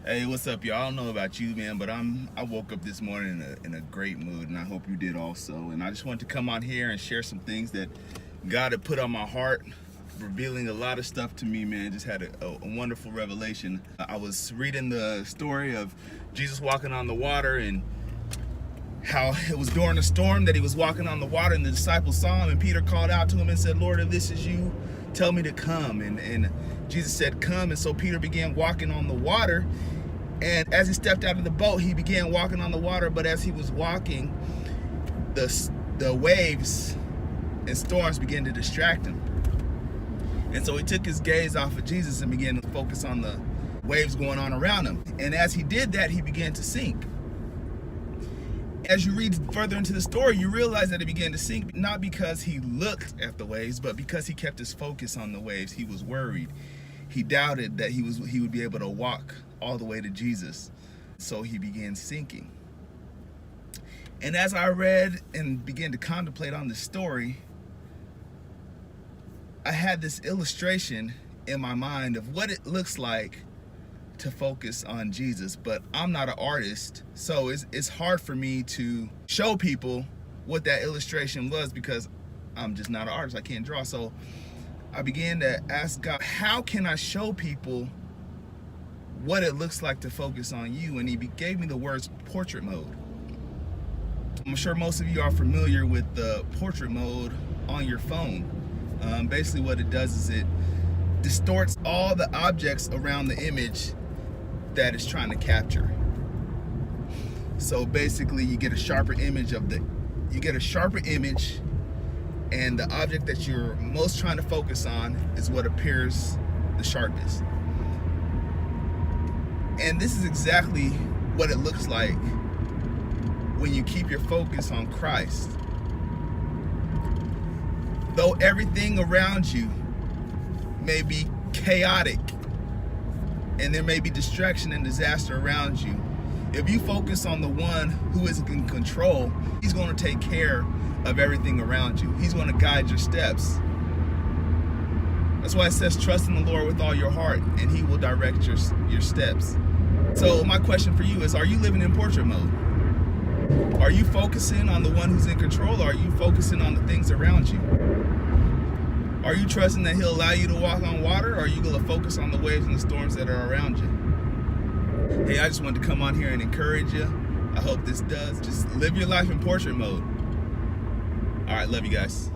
Hey, what's up, y'all? I don't know about you, man, but I woke up this morning in a great mood, and I hope you did also. And I just wanted to come on here and share some things that God had put on my heart, revealing a lot of stuff to me, man. Just had a wonderful revelation. I was reading the story of Jesus walking on the water, and how it was during a storm that he was walking on the water, and the disciples saw him, and Peter called out to him and said, "Lord, if this is you, tell me to come." And Jesus said, "Come." And so Peter began walking on the water. And as he stepped out of the boat, he began walking on the water. But as he was walking, the waves and storms began to distract him. And so he took his gaze off of Jesus and began to focus on the waves going on around him. And as he did that, he began to sink. As you read further into the story, you realize that he began to sink, not because he looked at the waves, but because he kept his focus on the waves. He was worried. He doubted that he would be able to walk all the way to Jesus. So he began sinking. And as I read and began to contemplate on this story, I had this illustration in my mind of what it looks like to focus on Jesus. But I'm not an artist, so it's hard for me to show people what that illustration was because I'm just not an artist. I can't draw. So I began to ask God, how can I show people what it looks like to focus on you? And he gave me the words portrait mode. I'm sure most of you are familiar with the portrait mode on your phone. Basically what it does is it distorts all the objects around the image that it's trying to capture. So basically you get a sharper image and the object that you're most trying to focus on is what appears the sharpest. And this is exactly what it looks like when you keep your focus on Christ. Though everything around you may be chaotic and there may be distraction and disaster around you, if you focus on the one who is in control, he's going to take care of everything around you. He's going to guide your steps. That's why it says trust in the Lord with all your heart and he will direct your steps. So my question for you is, are you living in portrait mode? Are you focusing on the one who's in control, or are you focusing on the things around you? Are you trusting that he'll allow you to walk on water, or are you going to focus on the waves and the storms that are around you? Hey, I just wanted to come on here and encourage you. I hope this does. Just live your life in portrait mode. All right, love you guys.